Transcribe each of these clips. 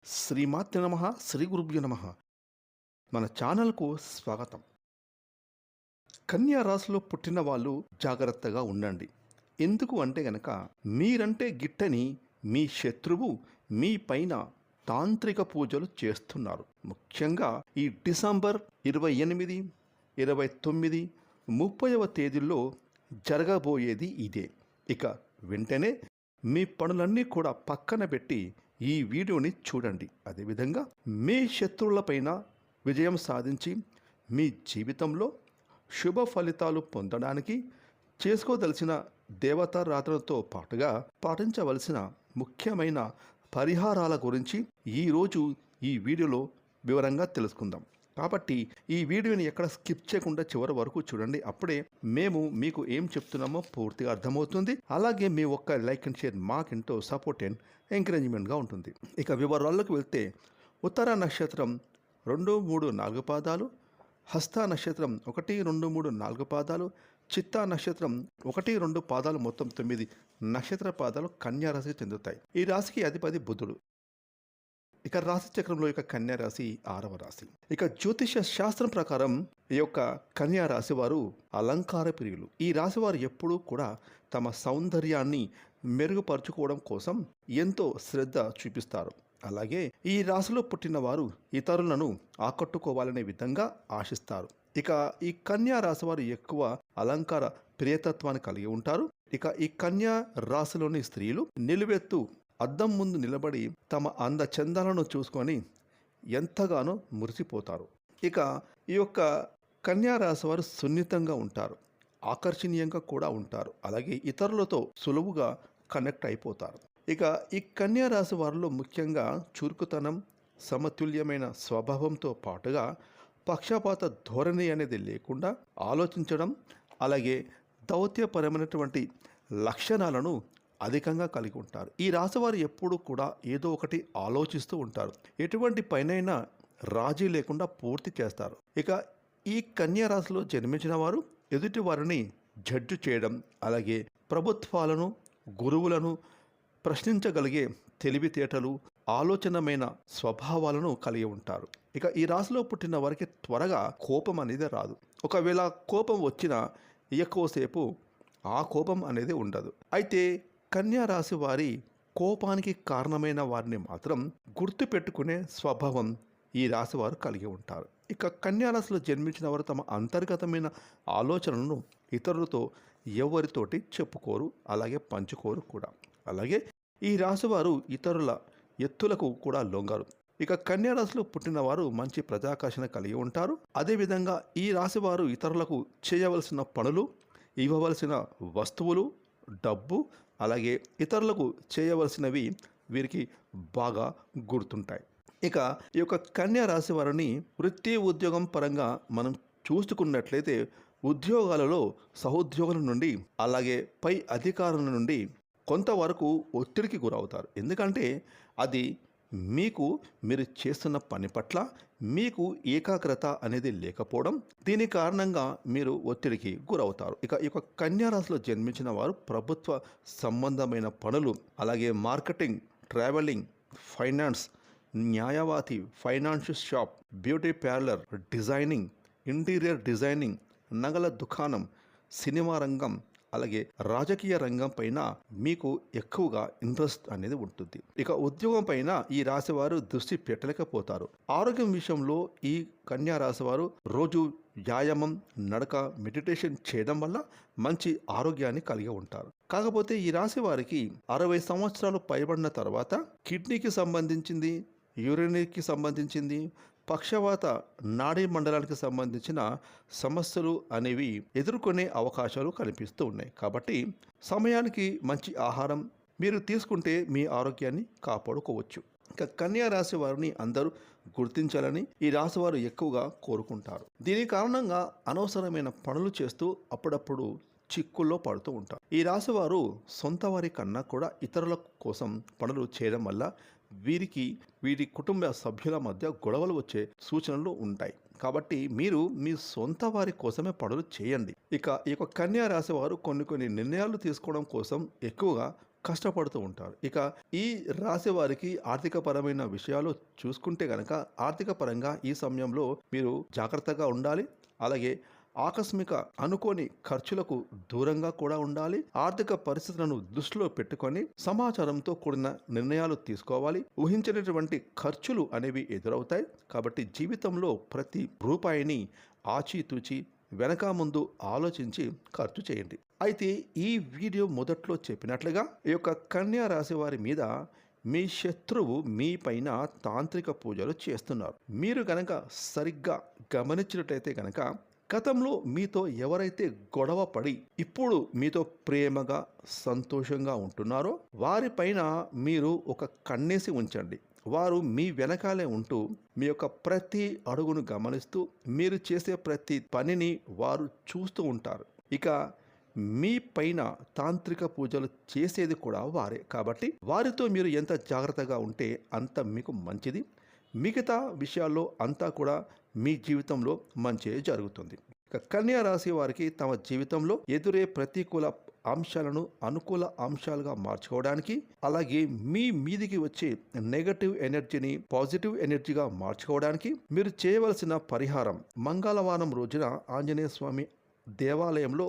శ్రీమాత్ర నమ శ్రీ గురుభ్యో నమ. మన ఛానల్కు స్వాగతం. కన్యా రాశిలో పుట్టిన వాళ్ళు జాగ్రత్తగా ఉండండి. ఎందుకు అంటే గనక మీరంటే గిట్టని మీ శత్రువు మీ పైన తాంత్రిక పూజలు చేస్తున్నారు. ముఖ్యంగా ఈ డిసెంబర్ 28, 29, 30వ తేదీల్లో జరగబోయేది ఇదే. ఇక వెంటనే మీ పనులన్నీ కూడా పక్కన పెట్టి ఈ వీడియోని చూడండి. అదేవిధంగా మీ శత్రువులపైన విజయం సాధించి మీ జీవితంలో శుభ ఫలితాలు పొందడానికి చేసుకోదలసిన దేవతారాధనతో పాటుగా పాటించవలసిన ముఖ్యమైన పరిహారాల గురించి ఈరోజు ఈ వీడియోలో వివరంగా తెలుసుకుందాం. కాబట్టి ఈ వీడియోని ఎక్కడ స్కిప్ చేయకుండా చివరి వరకు చూడండి. అప్పుడే మేము మీకు ఏం చెప్తున్నామో పూర్తిగా అర్థమవుతుంది. అలాగే మీ ఒక్క లైక్ అండ్ షేర్ మాకెంతో సపోర్ట్ అండ్ ఎంకరేజ్మెంట్గా ఉంటుంది. ఇక వివరాల్లోకి వెళ్తే ఉత్తర నక్షత్రం 2, 3, 4 పాదాలు, హస్త నక్షత్రం 1, 2, 3, 4 పాదాలు, చిత్తా నక్షత్రం 1, 2 పాదాలు, మొత్తం 9 నక్షత్ర పాదాలు కన్యా రాశికి చెందుతాయి. ఈ రాశికి అధిపతి బుధుడు. ఇక రాశి చక్రంలో కన్యా రాశి 6వ రాశి. ఇక జ్యోతిష శాస్త్రం ప్రకారం ఈ యొక్క కన్యా రాశి వారు అలంకార ప్రియులు. ఈ రాశి వారు ఎప్పుడూ కూడా తమ సౌందర్యాన్ని మెరుగుపరుచుకోవడం కోసం ఎంతో శ్రద్ధ చూపిస్తారు. అలాగే ఈ రాశిలో పుట్టిన వారు ఇతరులను ఆకట్టుకోవాలనే విధంగా ఆశిస్తారు. ఇక ఈ కన్యా రాశి వారు ఎక్కువ అలంకార ప్రియతత్వాన్ని కలిగి ఉంటారు. ఇక ఈ కన్యా రాశిలోని స్త్రీలు నిలువెత్తు అద్దం ముందు నిలబడి తమ అందచందాలను చూసుకొని ఎంతగానో మురిసిపోతారు. ఇక ఈ యొక్క కన్యా రాశి వారు సున్నితంగా ఉంటారు, ఆకర్షణీయంగా కూడా ఉంటారు. అలాగే ఇతరులతో సులువుగా కనెక్ట్ అయిపోతారు. ఇక ఈ కన్యా రాశి వారిలో ముఖ్యంగా చురుకుతనం, సమతుల్యమైన స్వభావంతో పాటుగా పక్షపాత ధోరణి అనేది లేకుండా ఆలోచించడం, అలాగే దౌత్యపరమైనటువంటి లక్షణాలను అధికంగా కలిగి ఉంటారు. ఈ రాశివారు ఎప్పుడూ కూడా ఏదో ఒకటి ఆలోచిస్తూ ఉంటారు. ఎటువంటి పైనైనా రాజీ లేకుండా పూర్తి చేస్తారు. ఇక ఈ కన్యా రాశిలో జన్మించిన వారు ఎదుటి వారిని జడ్జు చేయడం, అలాగే ప్రభుత్వాలను, గురువులను ప్రశ్నించగలిగే తెలివితేటలు, ఆలోచనమైన స్వభావాలను కలిగి ఉంటారు. ఇక ఈ రాశిలో పుట్టిన వారికి త్వరగా కోపం అనేది రాదు. ఒకవేళ కోపం వచ్చినా ఎక్కువసేపు ఆ కోపం అనేది ఉండదు. అయితే కన్యా రాశి వారి కోపానికి కారణమైన వారిని మాత్రం గుర్తుపెట్టుకునే స్వభావం ఈ రాశి వారు కలిగి ఉంటారు. ఇక కన్యా రాశిలో జన్మించిన వారు తమ అంతర్గతమైన ఆలోచనలను ఇతరులతో ఎవరితోటి చెప్పుకోరు, అలాగే పంచుకోరు కూడా. అలాగే ఈ రాశివారు ఇతరుల ఎత్తులకు కూడా లొంగరు. ఇక కన్యా రాశిలో పుట్టిన వారు మంచి ప్రజాకర్షణ కలిగి ఉంటారు. అదేవిధంగా ఈ రాశివారు ఇతరులకు చేయవలసిన పనులు, ఇవ్వవలసిన వస్తువులు, డబ్బు, అలాగే ఇతరులకు చేయవలసినవి వీరికి బాగా గుర్తుంటాయి. ఇక ఈ యొక్క కన్యా రాశి వారిని వృత్తి, ఉద్యోగం పరంగా మనం చూసుకున్నట్లయితే ఉద్యోగాలలో సహోద్యోగుల నుండి, అలాగే పై అధికారుల నుండి కొంతవరకు ఒత్తిడికి గురవుతారు. ఎందుకంటే అది మీరు చేస్తున్న పని పట్ల మీకు ఏకాగ్రత అనేది లేకపోవడం, దీని కారణంగా మీరు ఒత్తిడికి గురవుతారు. ఇక ఈ యొక్క కన్యా రాశిలో జన్మించిన వారు ప్రభుత్వ సంబంధమైన పనులు, అలాగే మార్కెటింగ్, ట్రావెలింగ్, ఫైనాన్స్, న్యాయవాది, financial shop, beauty parlour, designing, interior designing, నగల దుకాణం, సినిమా రంగం, అలాగే రాజకీయ రంగం పైన మీకు ఎక్కువగా ఇంట్రెస్ట్ అనేది ఉంటుంది. ఇక ఉద్యోగం పైన ఈ రాశివారు దృష్టి పెట్టలేకపోతారు. ఆరోగ్యం విషయంలో ఈ కన్యా రాశివారు రోజు వ్యాయామం, నడక, మెడిటేషన్ చేయడం వల్ల మంచి ఆరోగ్యాన్ని కలిగి ఉంటారు. కాకపోతే ఈ రాశి వారికి 60 సంవత్సరాలు పైబడిన తర్వాత కిడ్నీకి సంబంధించింది, యూరినరీకి సంబంధించింది, పక్షవాత నాడీ మండలానికి సంబంధించిన సమస్యలు అనేవి ఎదుర్కొనే అవకాశాలు కనిపిస్తూ ఉన్నాయి. కాబట్టి సమయానికి మంచి ఆహారం మీరు తీసుకుంటే మీ ఆరోగ్యాన్ని కాపాడుకోవచ్చు. ఇక కన్యా రాశి వారిని అందరూ గుర్తించాలని ఈ రాశి వారు ఎక్కువగా కోరుకుంటారు. దీని కారణంగా అనవసరమైన పనులు చేస్తూ అప్పుడప్పుడు చిక్కుల్లో పడుతూ ఉంటారు. ఈ రాశి వారు సొంత వారి కన్నా కూడా ఇతరుల కోసం పనులు చేయడం వల్ల వీరి కుటుంబ సభ్యుల మధ్య గొడవలు వచ్చే సూచనలు ఉంటాయి. కాబట్టి మీరు మీ సొంత వారి కోసమే పనులు చేయండి. ఇక ఈ యొక్క కన్యా రాశి వారు కొన్ని నిర్ణయాలు తీసుకోవడం కోసం ఎక్కువగా కష్టపడుతూ ఉంటారు. ఇక ఈ రాశి వారికి ఆర్థికపరమైన విషయాలు చూసుకుంటే గనక ఆర్థిక పరంగా ఈ సమయంలో మీరు జాగ్రత్తగా ఉండాలి. అలాగే ఆకస్మిక అనుకోని ఖర్చులకు దూరంగా కూడా ఉండాలి. ఆర్థిక పరిస్థితులను దృష్టిలో పెట్టుకొని సమాచారంతో కూడిన నిర్ణయాలు తీసుకోవాలి. ఊహించినటువంటి ఖర్చులు అనేవి ఎదురవుతాయి. కాబట్టి జీవితంలో ప్రతి రూపాయిని ఆచితూచి వెనక ముందు ఆలోచించి ఖర్చు చేయండి. అయితే ఈ వీడియో మొదట్లో చెప్పినట్లుగా ఈ యొక్క కన్యా రాశి వారి మీద మీ శత్రువు మీ పైన తాంత్రిక పూజలు చేస్తున్నారు. మీరు గనక సరిగ్గా గమనించినట్లయితే గనక గతంలో మీతో ఎవరైతే గొడవ పడి ఇప్పుడు మీతో ప్రేమగా సంతోషంగా ఉంటున్నారో వారిపైన మీరు ఒక కన్నేసి ఉంచండి. వారు మీ వెనకాలే ఉంటూ మీ యొక్క ప్రతి అడుగును గమనిస్తూ మీరు చేసే ప్రతి పనిని వారు చూస్తూ ఉంటారు. ఇక మీ పైన తాంత్రిక పూజలు చేసేది కూడా వారే. కాబట్టి వారితో మీరు ఎంత జాగ్రత్తగా ఉంటే అంత మీకు మంచిది. మిగతా విషయాల్లో అంతా కూడా మీ జీవితంలో మంచి జరుగుతుంది. ఇక కన్యా రాశి వారికి తమ జీవితంలో ఎదురే ప్రతికూల అంశాలను అనుకూల అంశాలుగా మార్చుకోవడానికి, అలాగే మీ మీదికి వచ్చే నెగటివ్ ఎనర్జీని పాజిటివ్ ఎనర్జీగా మార్చుకోవడానికి మీరు చేయవలసిన పరిహారం, మంగళవారం రోజున ఆంజనేయ స్వామి దేవాలయంలో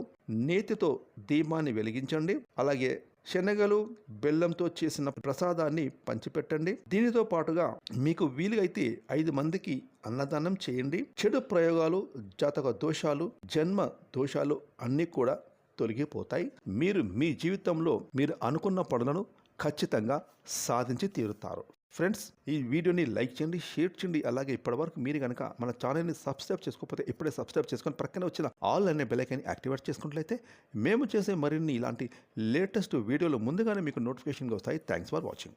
నేతితో దీపాన్ని వెలిగించండి. అలాగే శనగలు బెల్లంతో చేసిన ప్రసాదాన్ని పంచిపెట్టండి. దీనితో పాటుగా మీకు వీలుగైతే 5 మందికి అన్నదానం చేయండి. చెడు ప్రయోగాలు, జాతక దోషాలు, జన్మ దోషాలు అన్నీ కూడా తొలగిపోతాయి. మీరు మీ జీవితంలో మీరు అనుకున్న పనులను ఖచ్చితంగా సాధించి తీరుతారు. ఫ్రెండ్స్, ఈ వీడియోని లైక్ చేయండి, షేర్ చేయండి. అలాగే ఇప్పటివరకు మీరు కనుక మన ఛానల్ని సబ్స్క్రైబ్ చేసుకోకపోతే ఇప్పుడే సబ్స్క్రైబ్ చేసుకొని ప్రక్కన వచ్చిన ఆల్ అనే బెల్ ఐకాన్ని యాక్టివేట్ చేసుకున్నట్లయితే మేము చేసే మరిన్ని ఇలాంటి లేటెస్ట్ వీడియోలు ముందుగానే మీకు నోటిఫికేషన్గా వస్తాయి. Thanks for watching.